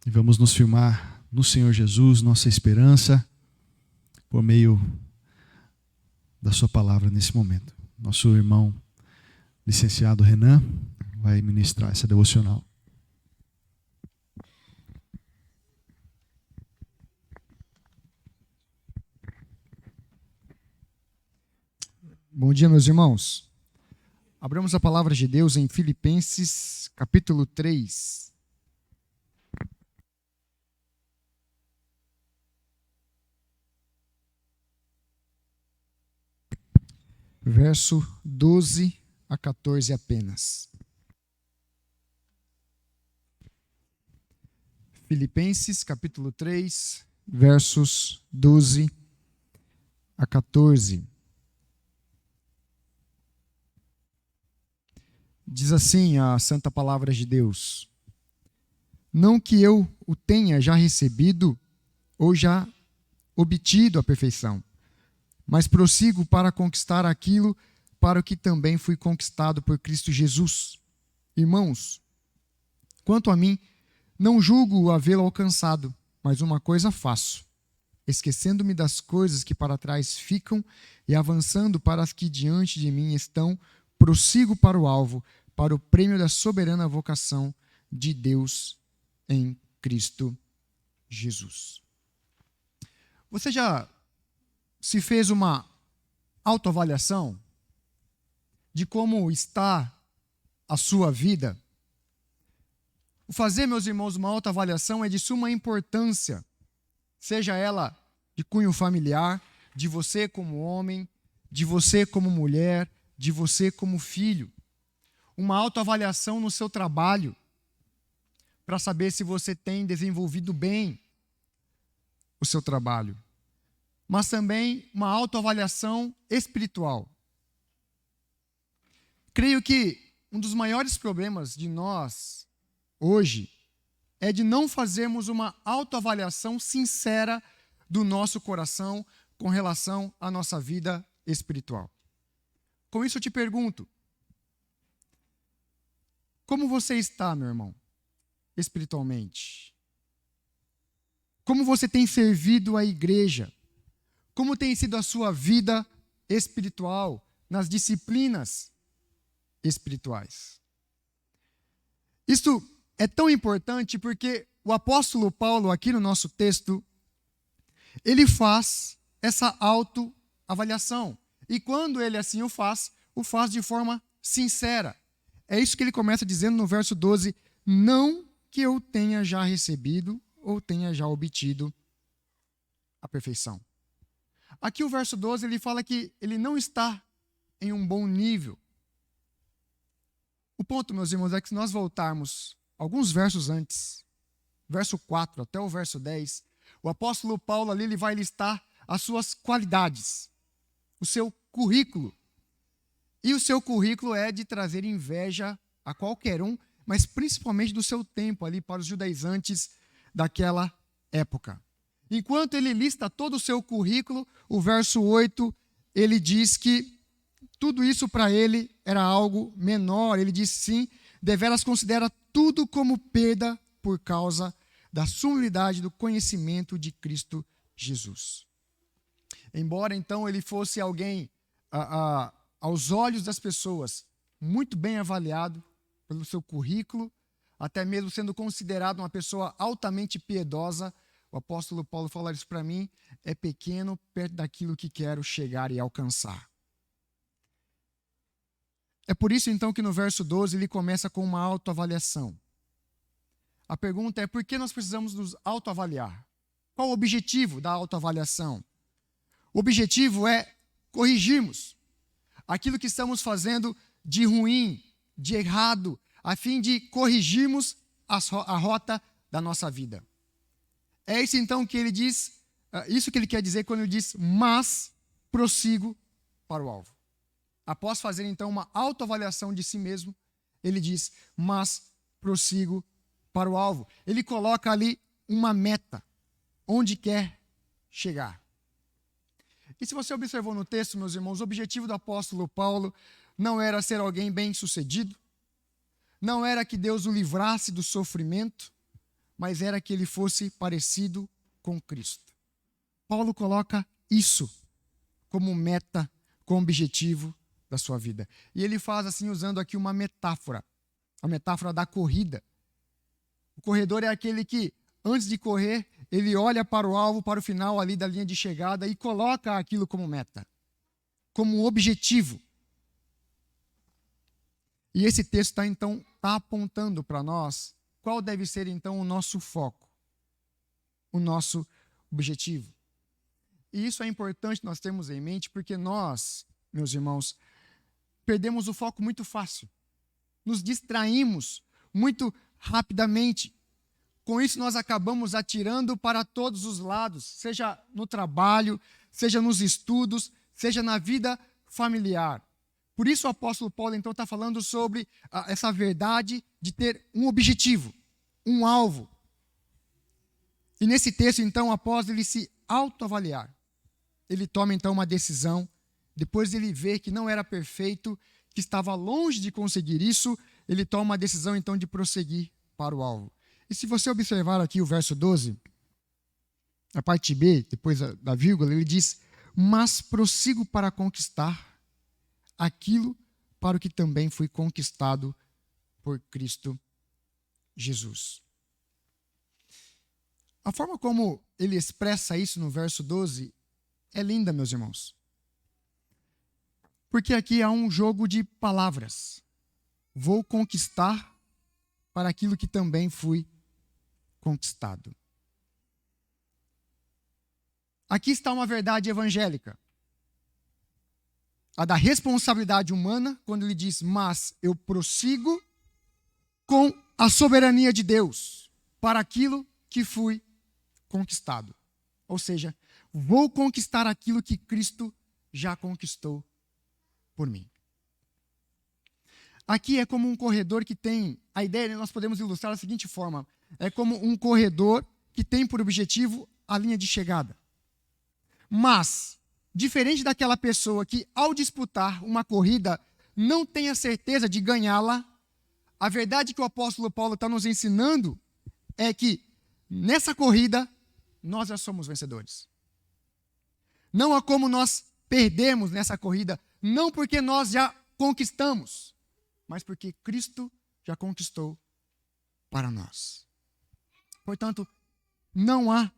e vamos nos firmar no Senhor Jesus, nossa esperança, por meio da sua palavra nesse momento. Nosso irmão licenciado Renan vai ministrar essa devocional. Bom dia, meus irmãos. Abramos a palavra de Deus em Filipenses, capítulo 3. Verso 12 a 14 apenas. Filipenses, capítulo 3, versos 12 a 14. Diz assim a santa palavra de Deus: não que eu o tenha já recebido ou já obtido a perfeição, mas prossigo para conquistar aquilo para o que também fui conquistado por Cristo Jesus. Irmãos, quanto a mim, não julgo havê-lo alcançado, mas uma coisa faço, esquecendo-me das coisas que para trás ficam e avançando para as que diante de mim estão, prossigo para o alvo, para o prêmio da soberana vocação de Deus em Cristo Jesus. Você já se fez uma autoavaliação de como está a sua vida? O fazer, meus irmãos, uma autoavaliação é de suma importância, seja ela de cunho familiar, de você como homem, de você como mulher, de você como filho. Uma autoavaliação no seu trabalho, para saber se você tem desenvolvido bem o seu trabalho. Mas também uma autoavaliação espiritual. Creio que um dos maiores problemas de nós hoje é de não fazermos uma autoavaliação sincera do nosso coração com relação à nossa vida espiritual. Com isso eu te pergunto, como você está, meu irmão, espiritualmente? Como você tem servido a igreja? Como tem sido a sua vida espiritual nas disciplinas espirituais? Isto é tão importante porque o apóstolo Paulo, aqui no nosso texto, ele faz essa autoavaliação. E quando ele assim o faz de forma sincera. É isso que ele começa dizendo no verso 12, não que eu tenha já recebido ou tenha já obtido a perfeição. Aqui o verso 12, ele fala que ele não está em um bom nível. O ponto, meus irmãos, é que se nós voltarmos alguns versos antes, verso 4 até o verso 10, o apóstolo Paulo ali ele vai listar as suas qualidades, o seu currículo. E o seu currículo é de trazer inveja a qualquer um, mas principalmente do seu tempo ali para os judaizantes daquela época. Enquanto ele lista todo o seu currículo, o verso 8, ele diz que tudo isso para ele era algo menor. Ele diz sim, deveras considera tudo como perda por causa da sumidade do conhecimento de Cristo Jesus. Embora então ele fosse alguém aos olhos das pessoas, muito bem avaliado pelo seu currículo, até mesmo sendo considerado uma pessoa altamente piedosa, o apóstolo Paulo fala isso para mim, é pequeno perto daquilo que quero chegar e alcançar. É por isso então que no verso 12 ele começa com uma autoavaliação. A pergunta é por que nós precisamos nos autoavaliar? Qual o objetivo da autoavaliação? O objetivo é corrigirmos aquilo que estamos fazendo de ruim, de errado, a fim de corrigirmos a rota da nossa vida. É isso então que ele diz, isso que ele quer dizer quando ele diz, mas prossigo para o alvo. Após fazer então uma autoavaliação de si mesmo, ele diz, mas prossigo para o alvo. Ele coloca ali uma meta, onde quer chegar. E se você observou no texto, meus irmãos, o objetivo do apóstolo Paulo não era ser alguém bem-sucedido, não era que Deus o livrasse do sofrimento, mas era que ele fosse parecido com Cristo. Paulo coloca isso como meta, como objetivo da sua vida. E ele faz assim, usando aqui uma metáfora, a metáfora da corrida. O corredor é aquele que, antes de correr, ele olha para o alvo, para o final ali da linha de chegada e coloca aquilo como meta, como objetivo. E esse texto está apontando para nós qual deve ser então o nosso foco, o nosso objetivo. E isso é importante nós termos em mente, porque nós, meus irmãos, perdemos o foco muito fácil. Nos distraímos muito rapidamente. Com isso, nós acabamos atirando para todos os lados, seja no trabalho, seja nos estudos, seja na vida familiar. Por isso o apóstolo Paulo, então, está falando sobre essa verdade de ter um objetivo, um alvo. E nesse texto, então, após ele se autoavaliar, ele toma, então, uma decisão, depois de ele ver que não era perfeito, que estava longe de conseguir isso, ele toma uma decisão, então, de prosseguir para o alvo. E se você observar aqui o verso 12, a parte B, depois da vírgula, ele diz: mas prossigo para conquistar aquilo para o que também fui conquistado por Cristo Jesus. A forma como ele expressa isso no verso 12 é linda, meus irmãos. Porque aqui há um jogo de palavras. Vou conquistar para aquilo que também fui conquistado. Aqui está uma verdade evangélica. A da responsabilidade humana, quando ele diz: mas eu prossigo com a soberania de Deus para aquilo que fui conquistado. Ou seja, vou conquistar aquilo que Cristo já conquistou por mim. Aqui é como um corredor que tem, a ideia nós podemos ilustrar da seguinte forma: é como um corredor que tem por objetivo a linha de chegada. Mas, diferente daquela pessoa que, ao disputar uma corrida, não tem a certeza de ganhá-la, a verdade que o apóstolo Paulo está nos ensinando é que, nessa corrida, nós já somos vencedores. Não há como nós perdermos nessa corrida, não porque nós já conquistamos, mas porque Cristo já conquistou para nós. Portanto, não há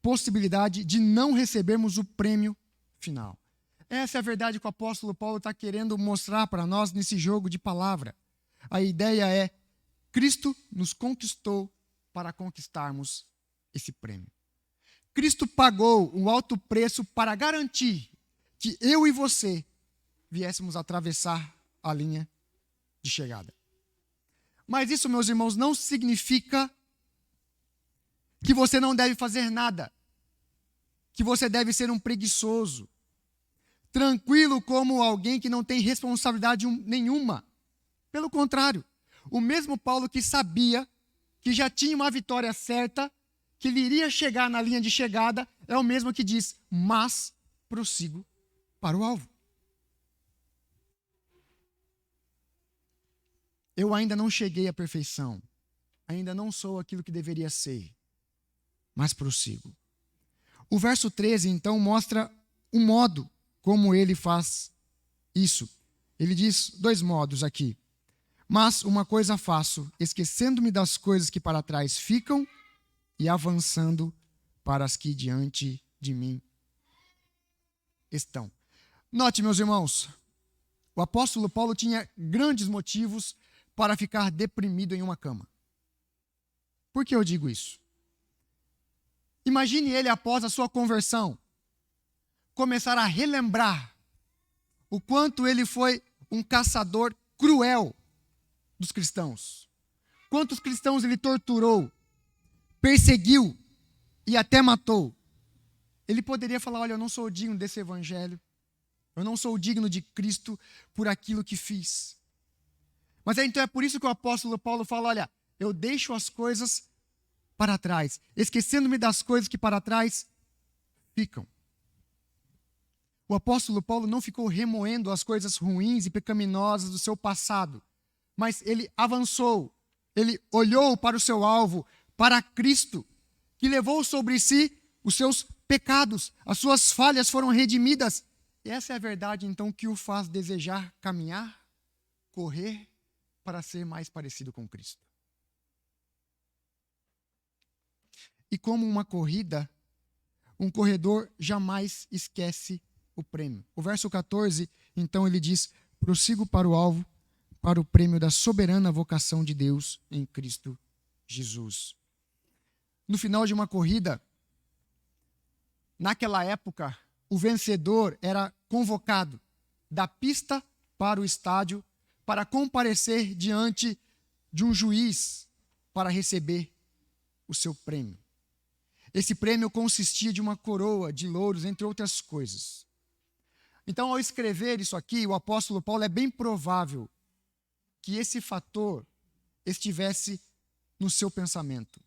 possibilidade de não recebermos o prêmio final. Essa é a verdade que o apóstolo Paulo está querendo mostrar para nós nesse jogo de palavra. A ideia é: Cristo nos conquistou para conquistarmos esse prêmio. Cristo pagou um alto preço para garantir que eu e você viéssemos atravessar a linha de chegada. Mas isso, meus irmãos, não significa que você não deve fazer nada, que você deve ser um preguiçoso, tranquilo como alguém que não tem responsabilidade nenhuma. Pelo contrário, o mesmo Paulo que sabia que já tinha uma vitória certa, que ele iria chegar na linha de chegada, é o mesmo que diz: mas prossigo para o alvo. Eu ainda não cheguei à perfeição, ainda não sou aquilo que deveria ser, mas prossigo. O verso 13, então, mostra o modo como ele faz isso. Ele diz 2 modos aqui. Mas uma coisa faço, esquecendo-me das coisas que para trás ficam e avançando para as que diante de mim estão. Note, meus irmãos, o apóstolo Paulo tinha grandes motivos para ficar deprimido em uma cama. Por que eu digo isso? Imagine ele, após a sua conversão, começar a relembrar o quanto ele foi um caçador cruel dos cristãos. Quantos cristãos ele torturou, perseguiu e até matou. Ele poderia falar: olha, eu não sou digno desse evangelho, eu não sou digno de Cristo por aquilo que fiz. Mas então é por isso que o apóstolo Paulo fala: olha, eu deixo as coisas para trás, esquecendo-me das coisas que para trás ficam. O apóstolo Paulo não ficou remoendo as coisas ruins e pecaminosas do seu passado, mas ele avançou, ele olhou para o seu alvo, para Cristo, que levou sobre si os seus pecados, as suas falhas foram redimidas. E essa é a verdade, então, que o faz desejar caminhar, correr, para ser mais parecido com Cristo. E como uma corrida, um corredor jamais esquece o prêmio. O verso 14, então, ele diz: prossigo para o alvo, para o prêmio da soberana vocação de Deus em Cristo Jesus. No final de uma corrida, naquela época, o vencedor era convocado da pista para o estádio para comparecer diante de um juiz para receber o seu prêmio. Esse prêmio consistia de uma coroa de louros, entre outras coisas. Então, ao escrever isso aqui, o apóstolo Paulo, é bem provável que esse fator estivesse no seu pensamento.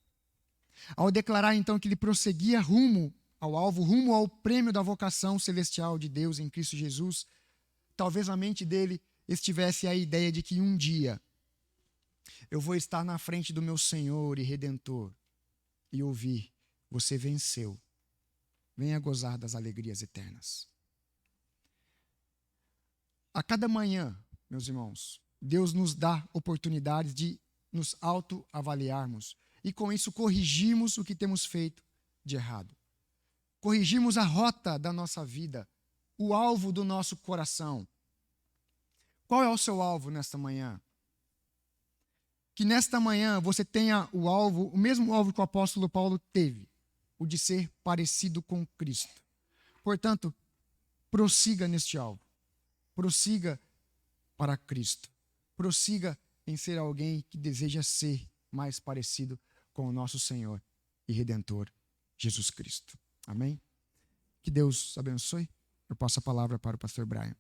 Ao declarar, então, que ele prosseguia rumo ao alvo, rumo ao prêmio da vocação celestial de Deus em Cristo Jesus, talvez na mente dele estivesse a ideia de que um dia eu vou estar na frente do meu Senhor e Redentor e ouvir: você venceu, venha gozar das alegrias eternas. A cada manhã, meus irmãos, Deus nos dá oportunidades de nos autoavaliarmos e com isso corrigirmos o que temos feito de errado. Corrigirmos a rota da nossa vida, o alvo do nosso coração. Qual é o seu alvo nesta manhã? Que nesta manhã você tenha o alvo, o mesmo alvo que o apóstolo Paulo teve, o de ser parecido com Cristo. Portanto, prossiga neste alvo. Prossiga para Cristo. Prossiga em ser alguém que deseja ser mais parecido com o nosso Senhor e Redentor, Jesus Cristo. Amém? Que Deus abençoe. Eu passo a palavra para o pastor Brian.